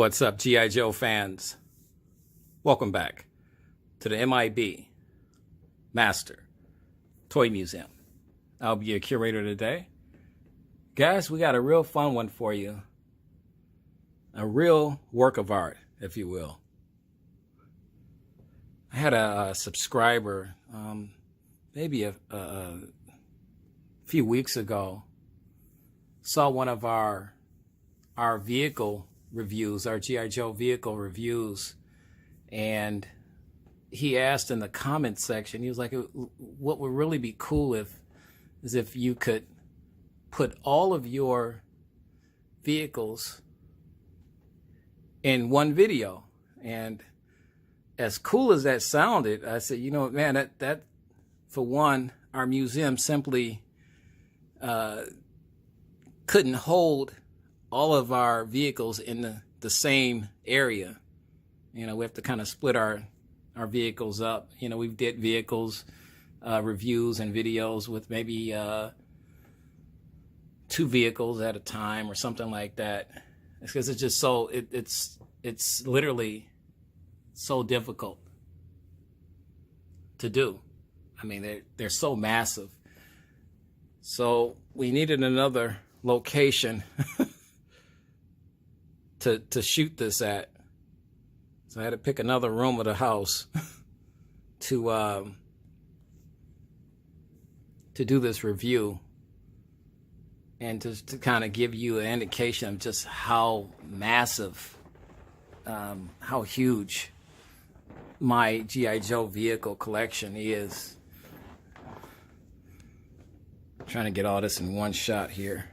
What's up, G.I. Joe fans? Welcome back to the M.I.B. Master Toy Museum. I'll be your curator today. Guys, we got a real fun one for you. A real work of art, if you will. I had a subscriber maybe a few weeks ago, saw one of our vehicle reviews, our G.I. Joe vehicle reviews, and he asked in the comment section, he was like, what would really be cool is if you could put all of your vehicles in one video. And as cool as that sounded, I said, you know, man, that for one, our museum simply couldn't hold all of our vehicles in the same area. You know, we have to kind of split our vehicles up. You know, we did vehicles reviews and videos with maybe 2 vehicles at a time or something like that. It's because it's just so it's literally so difficult to do. I mean, they're so massive. So we needed another location to shoot this at. So I had to pick another room of the house to do this review, and to kind of give you an indication of just how massive, how huge my G.I. Joe vehicle collection is. I'm trying to get all this in one shot here.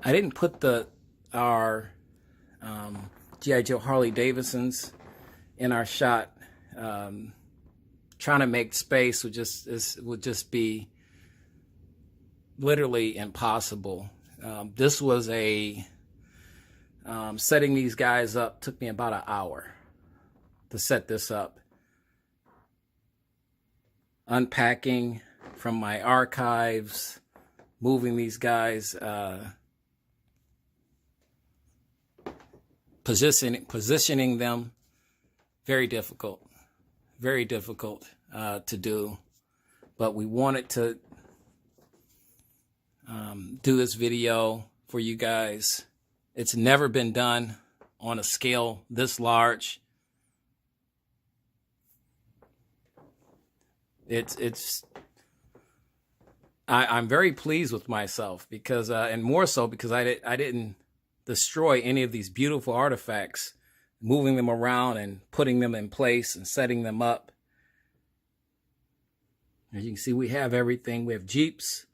I didn't put our G.I. Joe Harley Davidsons in our shot. Trying to make space would just be literally impossible. This was setting these guys up took me about an hour to set this up. Unpacking from my archives, moving these guys, positioning them, very difficult to do. But we wanted to do this video for you guys. It's never been done on a scale this large. I'm very pleased with myself because and more so because I didn't destroy any of these beautiful artifacts, moving them around and putting them in place and setting them up. As you can see, we have everything. We have Jeeps,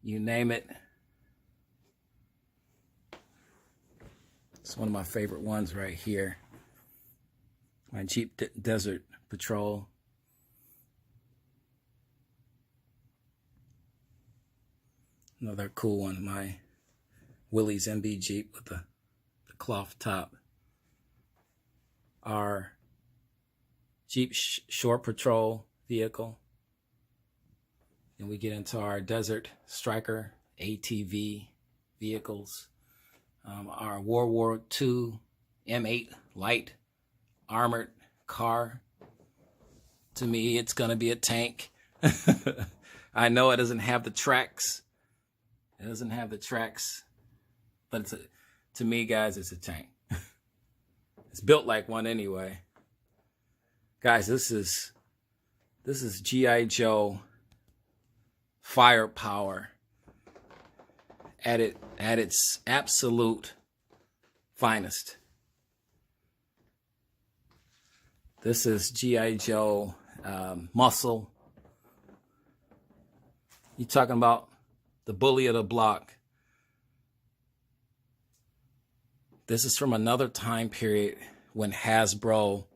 you name it. It's one of my favorite ones right here. My Jeep Desert Patrol. Another cool one, my Willys MB Jeep with the cloth top. Our Jeep Shore Patrol vehicle. And we get into our Desert Striker ATV vehicles. Our World War II M8 light armored car. To me, it's going to be a tank. I know it doesn't have the tracks. It doesn't have the tracks, but to me, guys, it's a tank. It's built like one anyway. Guys, this is G.I. Joe firepower at its absolute finest. This is G.I. Joe muscle. You talking about the bully of the block. This is from another time period when Hasbro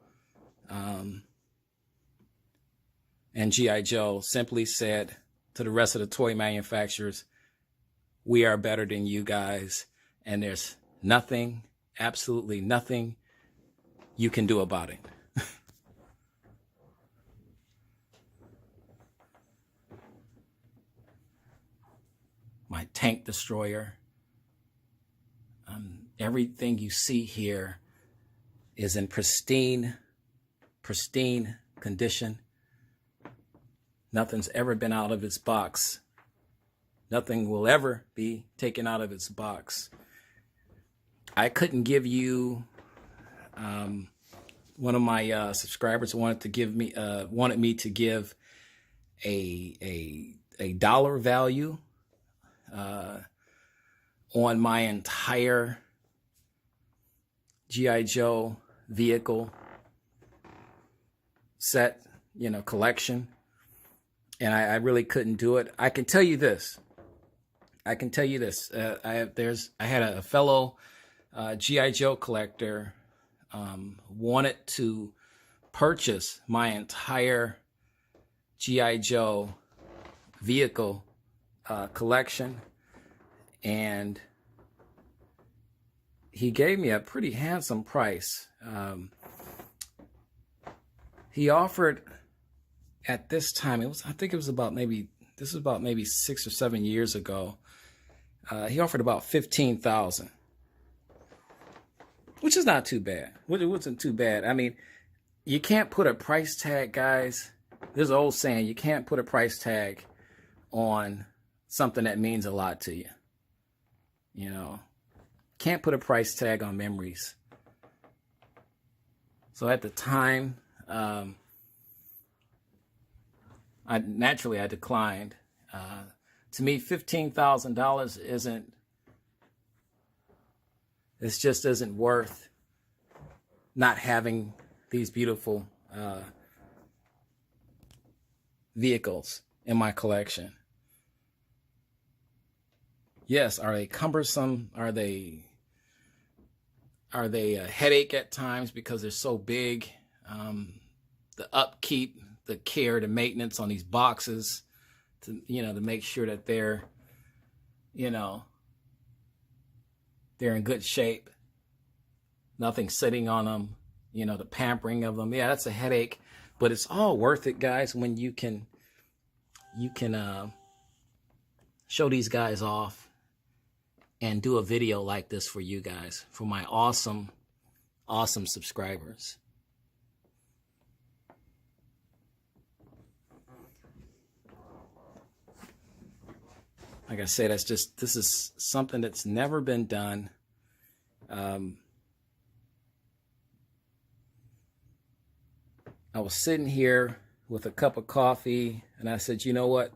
and G.I. Joe simply said to the rest of the toy manufacturers, we are better than you guys, and there's nothing, absolutely nothing you can do about it. my tank destroyer. Everything you see here is in pristine condition. Nothing's ever been out of its box. Nothing will ever be taken out of its box. I couldn't give you, one of my subscribers wanted me to give a dollar value on my entire G.I. Joe vehicle set, collection. And I really couldn't do it. I can tell you this. I had a fellow G.I. Joe collector wanted to purchase my entire G.I. Joe vehicle collection, and he gave me a pretty handsome price. He offered at this time, I think it was about maybe 6 or 7 years ago. He offered about $15,000, which is not too bad. It wasn't too bad. I mean, you can't put a price tag, guys. There's an old saying, you can't put a price tag on something that means a lot to you. Can't put a price tag on memories. So at the time, I declined. To me, $15,000 isn't worth not having these beautiful vehicles in my collection. Yes, are they cumbersome? Are they a headache at times because they're so big? The upkeep, the care, the maintenance on these boxes, to make sure that they're in good shape. Nothing sitting on them, the pampering of them. Yeah, that's a headache, but it's all worth it, guys, when you can show these guys off and do a video like this for you guys, for my awesome subscribers. Like I said, this is something that's never been done. I was sitting here with a cup of coffee, and I said, you know what?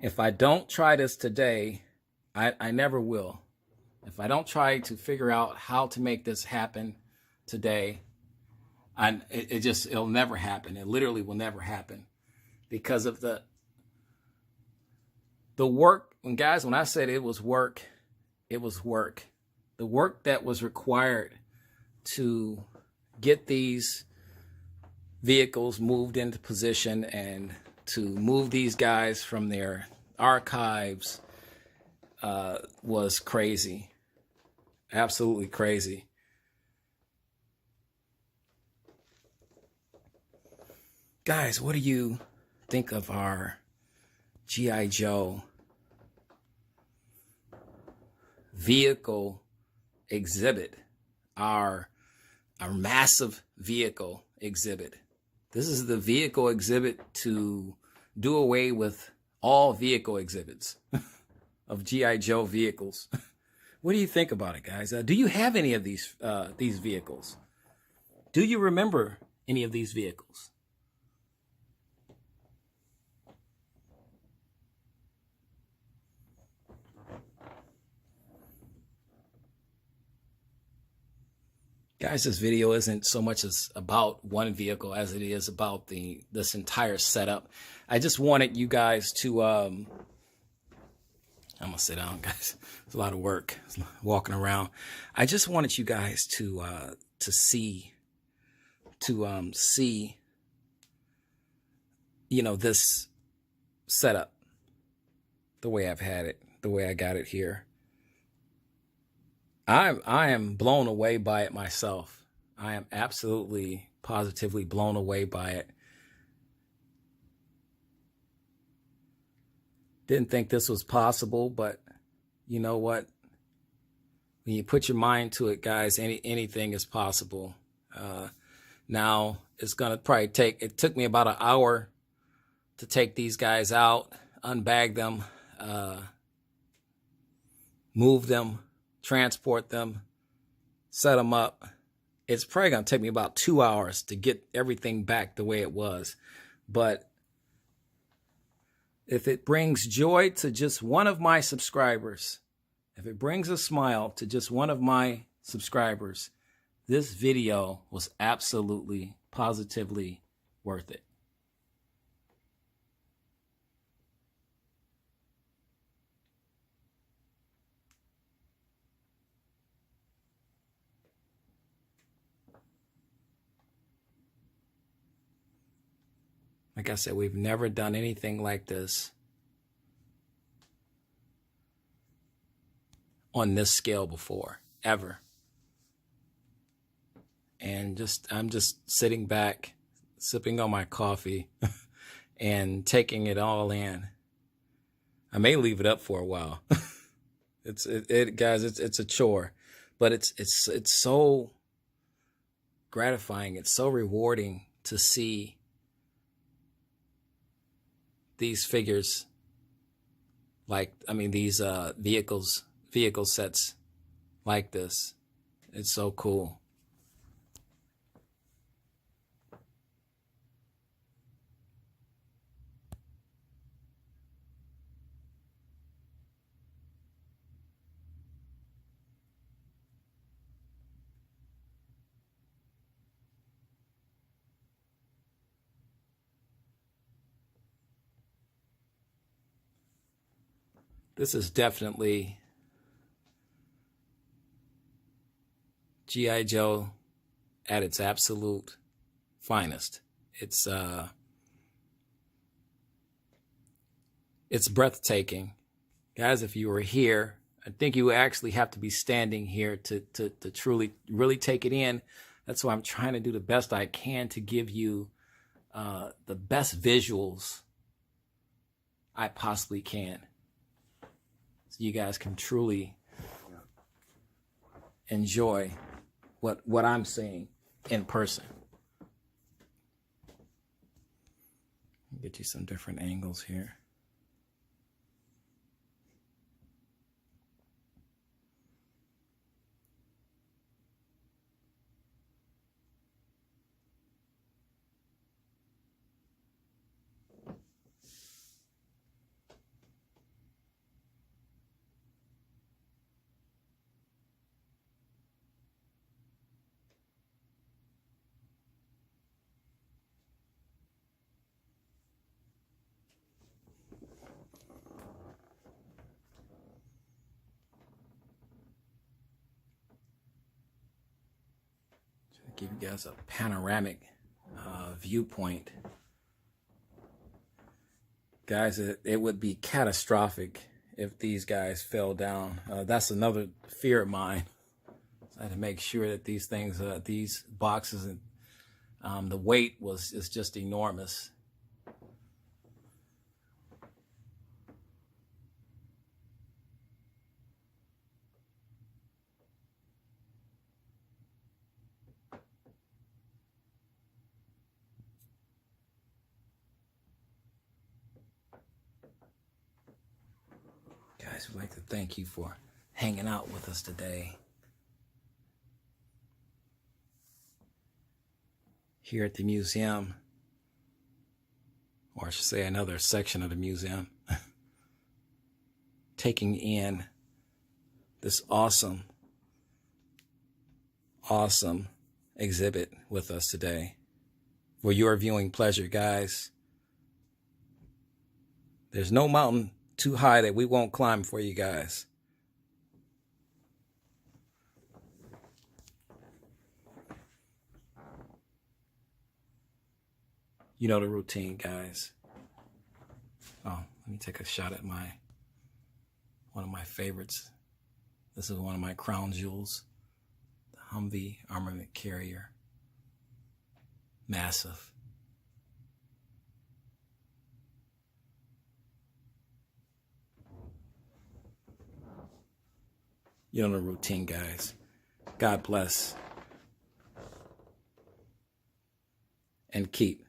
If I don't try this today, I never will. If I don't try to figure out how to make this happen today, it'll never happen. It literally will never happen because of the work. When I said it was work, it was work. The work that was required to get these vehicles moved into position and to move these guys from their archives was crazy. Absolutely crazy. Guys, what do you think of our G.I. Joe vehicle exhibit, our massive vehicle exhibit? This is the vehicle exhibit to do away with all vehicle exhibits of G.I. Joe vehicles. What do you think about it, guys? Do you have any of these vehicles? Do you remember any of these vehicles? Guys, this video isn't so much as about one vehicle as it is about this entire setup. I just wanted you guys to, I'm gonna sit down, guys. It's a lot of work walking around. I just wanted you guys to see, this setup, the way I've had it, the way I got it here. I am blown away by it myself. I am absolutely, positively blown away by it. Didn't think this was possible, but you know what? When you put your mind to it, guys, anything is possible. Now it's gonna probably it took me about an hour to take these guys out, unbag them, move them, transport them, set them up. It's probably gonna take me about 2 hours to get everything back the way it was. But if it brings joy to just one of my subscribers, if it brings a smile to just one of my subscribers, this video was absolutely, positively worth it. Like I said, we've never done anything like this on this scale before, ever. And I'm just sitting back, sipping on my coffee and taking it all in. I may leave it up for a while. Guys, it's a chore, but it's so gratifying. It's so rewarding to see these figures, these vehicle sets like this. It's so cool. This is definitely G.I. Joe at its absolute finest. It's breathtaking. Guys, if you were here, I think you actually have to be standing here to truly, really take it in. That's why I'm trying to do the best I can to give you the best visuals I possibly can, so you guys can truly enjoy what I'm seeing in person. Get you some different angles here. Give you guys a panoramic viewpoint. Guys, it would be catastrophic if these guys fell down. That's another fear of mine. I had to make sure that these things, these boxes, and the weight is just enormous. Guys, we'd like to thank you for hanging out with us today here at the museum, or I should say another section of the museum, taking in this awesome exhibit with us today. For your viewing pleasure, guys, there's no mountain too high that we won't climb for you guys. You know the routine, guys. Oh, let me take a shot at one of my favorites. This is one of my crown jewels, the Humvee armament carrier. Massive. You know the routine, guys. God bless and keep.